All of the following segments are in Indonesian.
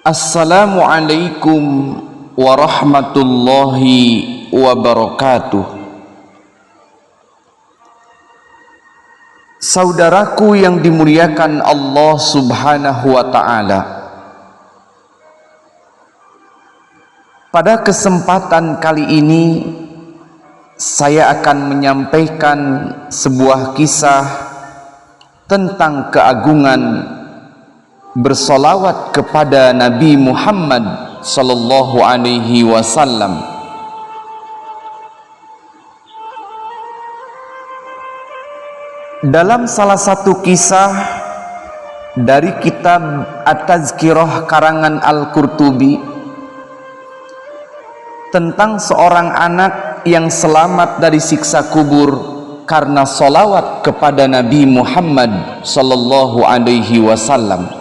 Assalamualaikum warahmatullahi wabarakatuh. Saudaraku yang dimuliakan Allah Subhanahu wa ta'ala, pada kesempatan kali ini saya akan menyampaikan sebuah kisah tentang keagungan bersolawat kepada Nabi Muhammad sallallahu alaihi wasallam. Dalam salah satu kisah dari kitab At-Tazkirah karangan Al-Qurtubi tentang seorang anak yang selamat dari siksa kubur karena solawat kepada Nabi Muhammad sallallahu alaihi wasallam.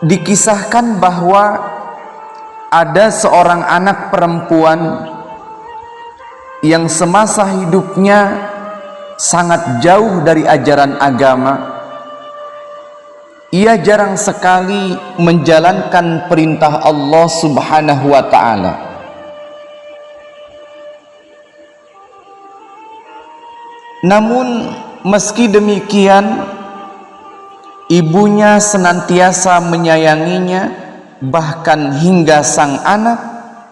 Dikisahkan bahwa ada seorang anak perempuan yang semasa hidupnya sangat jauh dari ajaran agama. Ia jarang sekali menjalankan perintah Allah Subhanahu wa ta'ala. Namun meski demikian, ibunya senantiasa menyayanginya, bahkan hingga sang anak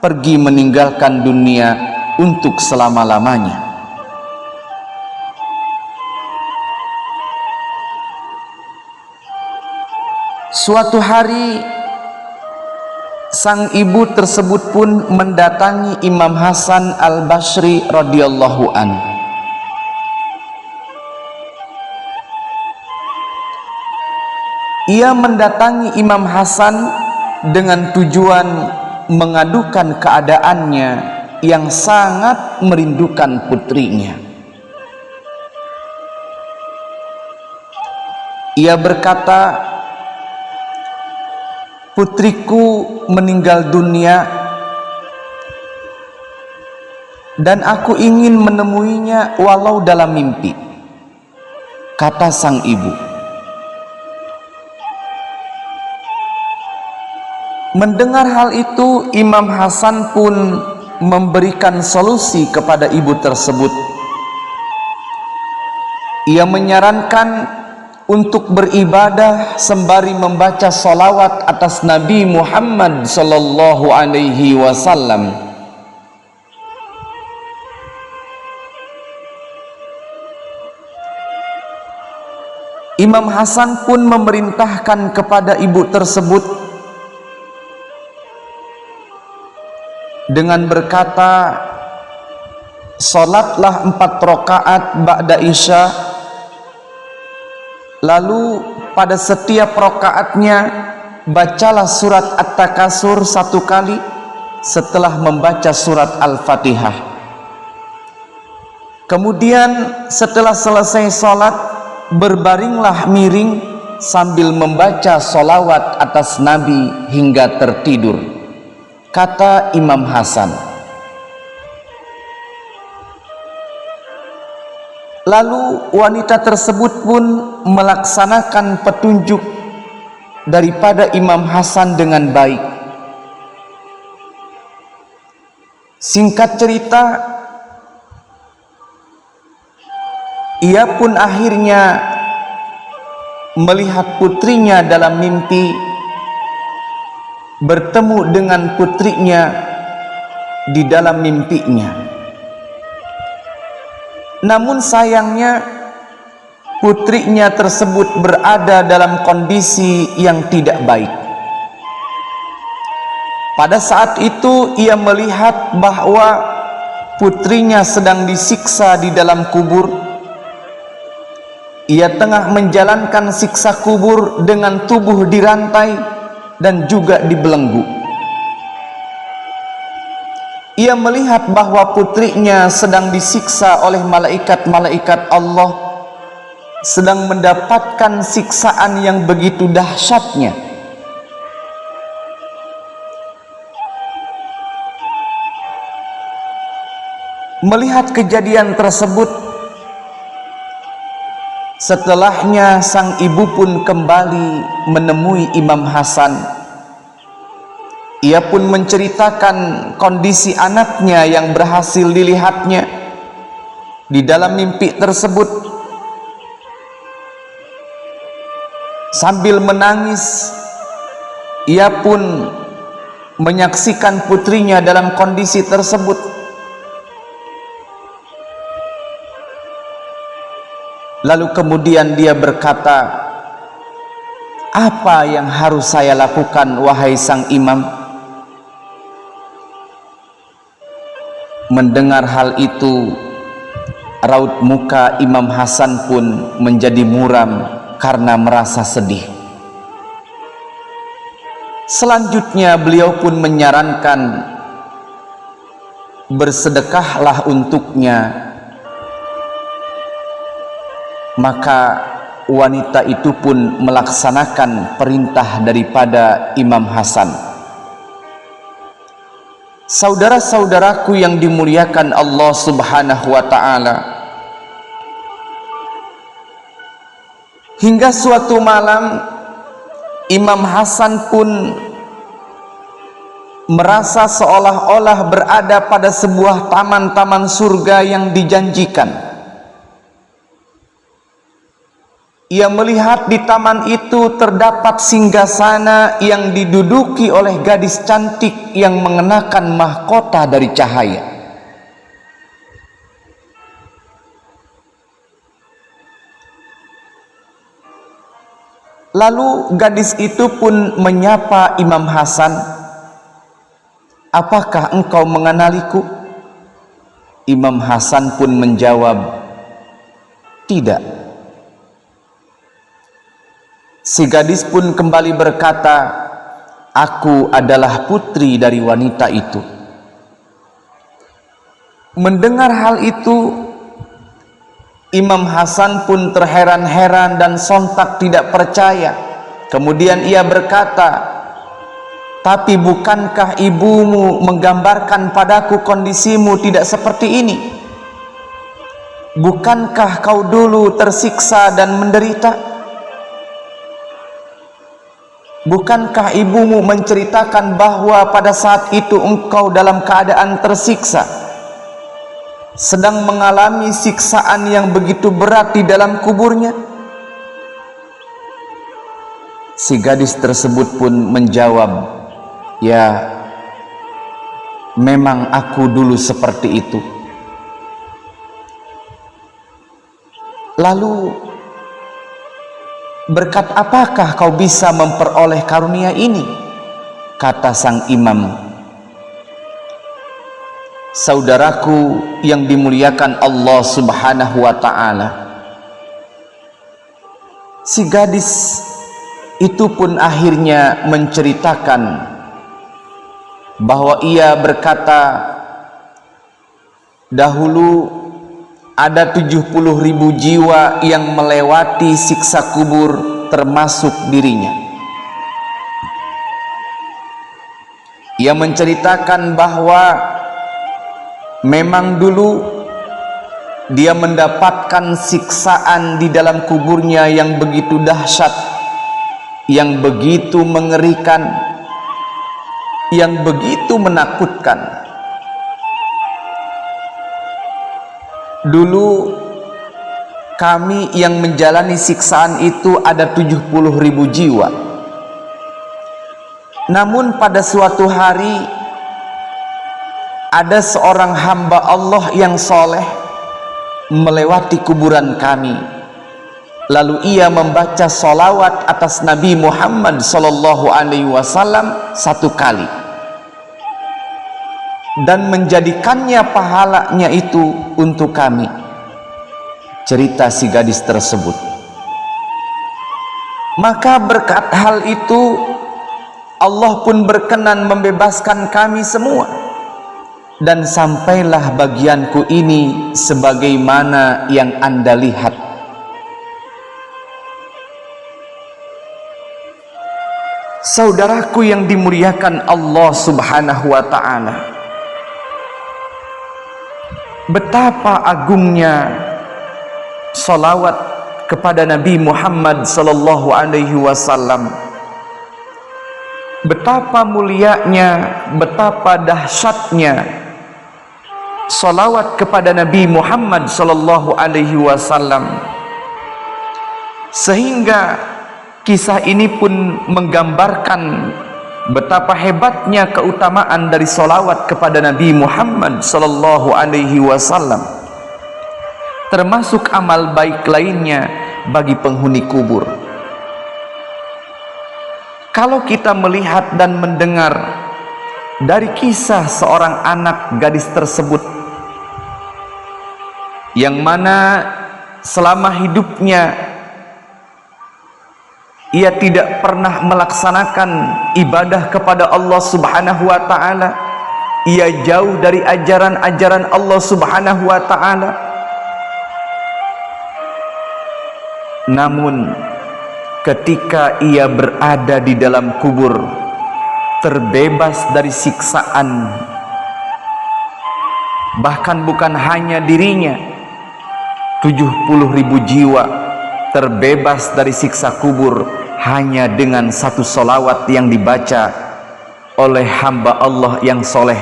pergi meninggalkan dunia untuk selama-lamanya. Suatu hari sang ibu tersebut pun mendatangi Imam Hasan Al-Basri radhiyallahu anhu. Ia mendatangi Imam Hasan dengan tujuan mengadukan keadaannya yang sangat merindukan putrinya. Ia berkata, "Putriku meninggal dunia dan aku ingin menemuinya walau dalam mimpi," kata sang ibu. Mendengar hal itu, Imam Hasan pun memberikan solusi kepada ibu tersebut. Ia menyarankan untuk beribadah sembari membaca salawat atas Nabi Muhammad sallallahu alaihi wasallam. Imam Hasan pun memerintahkan kepada ibu tersebut dengan berkata, "Salatlah 4 rakaat ba'da isya, lalu pada setiap rakaatnya bacalah surat At-Takasur 1 kali setelah membaca surat Al-Fatihah. Kemudian setelah selesai salat, berbaringlah miring sambil membaca salawat atas Nabi hingga tertidur," kata Imam Hasan. Lalu wanita tersebut pun melaksanakan petunjuk daripada Imam Hasan dengan baik. Singkat cerita, ia pun akhirnya melihat putrinya dalam mimpi, bertemu dengan putrinya di dalam mimpinya. Namun sayangnya putrinya tersebut berada dalam kondisi yang tidak baik. Pada saat itu ia melihat bahwa putrinya sedang disiksa di dalam kubur. Ia tengah menjalankan siksa kubur dengan tubuh dirantai dan juga dibelenggu. Ia melihat bahwa putrinya sedang disiksa oleh malaikat-malaikat Allah, sedang mendapatkan siksaan yang begitu dahsyatnya. Melihat kejadian tersebut, Setelahnya sang ibu pun kembali menemui Imam Hasan. Ia pun menceritakan kondisi anaknya yang berhasil dilihatnya di dalam mimpi tersebut. Sambil menangis, ia pun menyaksikan putrinya dalam kondisi tersebut. Lalu kemudian dia berkata, "Apa yang harus saya lakukan, wahai sang imam?" Mendengar hal itu, raut muka Imam Hasan pun menjadi muram karena merasa sedih. Selanjutnya beliau pun menyarankan, bersedekahlah untuknya. Maka wanita itu pun melaksanakan perintah daripada Imam Hasan. Saudara-saudaraku yang dimuliakan Allah Subhanahu wa ta'ala, hingga suatu malam Imam Hasan pun merasa seolah-olah berada pada sebuah taman-taman surga yang dijanjikan. Ia melihat di taman itu terdapat singgasana yang diduduki oleh gadis cantik yang mengenakan mahkota dari cahaya. Lalu gadis itu pun menyapa Imam Hasan, "Apakah engkau mengenaliku?" Imam Hasan pun menjawab, "Tidak." Si gadis pun kembali berkata, "Aku adalah putri dari wanita itu." Mendengar hal itu, Imam Hasan pun terheran-heran dan sontak tidak percaya. Kemudian ia berkata, "Tapi bukankah ibumu menggambarkan padaku kondisimu tidak seperti ini? Bukankah kau dulu tersiksa dan menderita? Bukankah ibumu menceritakan bahwa pada saat itu engkau dalam keadaan tersiksa, sedang mengalami siksaan yang begitu berat di dalam kuburnya?" Si gadis tersebut pun menjawab, "Ya, memang aku dulu seperti itu." Lalu, "Berkat apakah kau bisa memperoleh karunia ini?" kata sang imam. Saudaraku yang dimuliakan Allah Subhanahu wa ta'ala, si gadis itu pun akhirnya menceritakan bahwa ia berkata, dahulu ada 70.000 jiwa yang melewati siksa kubur termasuk dirinya. Ia menceritakan bahwa memang dulu dia mendapatkan siksaan di dalam kuburnya yang begitu dahsyat, yang begitu mengerikan, yang begitu menakutkan. Dulu kami yang menjalani siksaan itu ada 70.000 jiwa. Namun pada suatu hari ada seorang hamba Allah yang soleh melewati kuburan kami. Lalu ia membaca sholawat atas Nabi Muhammad SAW 1 kali dan menjadikannya pahalanya itu untuk kami. Cerita si gadis tersebut. Maka berkat hal itu Allah pun berkenan membebaskan kami semua, dan sampailah bagianku ini sebagaimana yang Anda lihat. Saudaraku yang dimuliakan Allah Subhanahu wa ta'ala, betapa agungnya sholawat kepada Nabi Muhammad sallallahu alaihi wasallam. Betapa mulianya, betapa dahsyatnya salawat kepada Nabi Muhammad sallallahu alaihi wasallam, sehingga kisah ini pun menggambarkan betapa hebatnya keutamaan dari salawat kepada Nabi Muhammad sallallahu alaihi wasallam, termasuk amal baik lainnya bagi penghuni kubur. Kalau kita melihat dan mendengar dari kisah seorang anak gadis tersebut, yang mana selama hidupnya ia tidak pernah melaksanakan ibadah kepada Allah Subhanahu wa ta'ala, ia jauh dari ajaran-ajaran Allah Subhanahu wa ta'ala, namun ketika ia berada di dalam kubur, terbebas dari siksaan, bahkan bukan hanya dirinya, 70.000 jiwa terbebas dari siksa kubur hanya dengan satu solawat yang dibaca oleh hamba Allah yang soleh,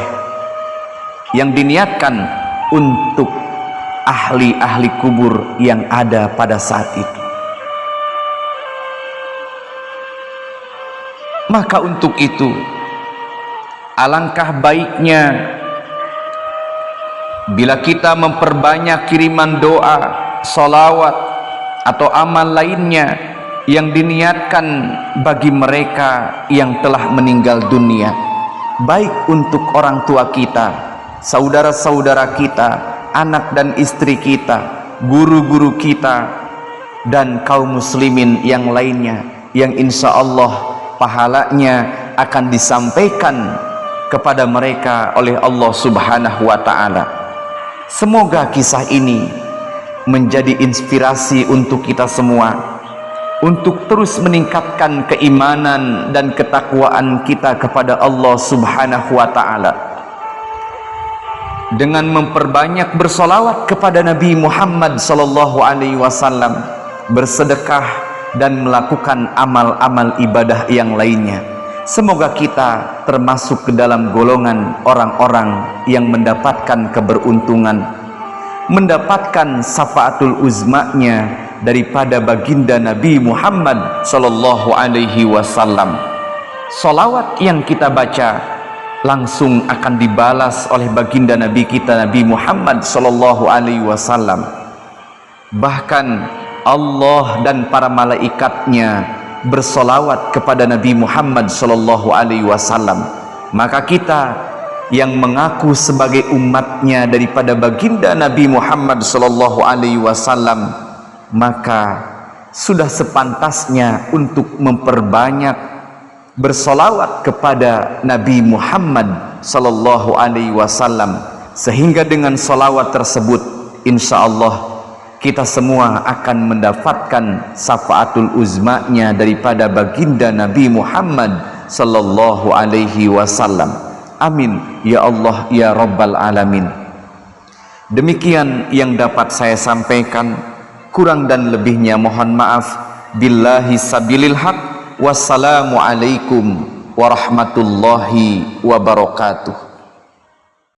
yang diniatkan untuk ahli-ahli kubur yang ada pada saat itu. Maka untuk itu, alangkah baiknya bila kita memperbanyak kiriman doa, salawat atau amal lainnya yang diniatkan bagi mereka yang telah meninggal dunia, baik untuk orang tua kita, saudara-saudara kita, anak dan istri kita, guru-guru kita, dan kaum muslimin yang lainnya, yang insya Allah pahalanya akan disampaikan kepada mereka oleh Allah Subhanahu wa ta'ala. Semoga kisah ini menjadi inspirasi untuk kita semua untuk terus meningkatkan keimanan dan ketakwaan kita kepada Allah Subhanahu wa ta'ala dengan memperbanyak bersolawat kepada Nabi Muhammad sallallahu alaihi wasallam, bersedekah, dan melakukan amal-amal ibadah yang lainnya. Semoga kita termasuk ke dalam golongan orang-orang yang mendapatkan keberuntungan, mendapatkan syafaatul uzmanya daripada baginda Nabi Muhammad sallallahu alaihi wasallam. Salawat yang kita baca langsung akan dibalas oleh baginda Nabi kita Nabi Muhammad sallallahu alaihi wasallam. Bahkan Allah dan para malaikatnya bersolawat kepada Nabi Muhammad sallallahu alaihi wasallam. Maka kita yang mengaku sebagai umatnya daripada baginda Nabi Muhammad sallallahu alaihi wasallam, maka sudah sepantasnya untuk memperbanyak bersolawat kepada Nabi Muhammad sallallahu alaihi wasallam, sehingga dengan solawat tersebut insya Allah kita semua akan mendapatkan syafaatul uzmanya daripada baginda Nabi Muhammad sallallahu alaihi wasallam. Amin ya Allah ya Rabbal alamin. Demikian yang dapat saya sampaikan, kurang dan lebihnya mohon maaf. Billahi sabilil haq. Wassalamu alaikum warahmatullahi wabarakatuh.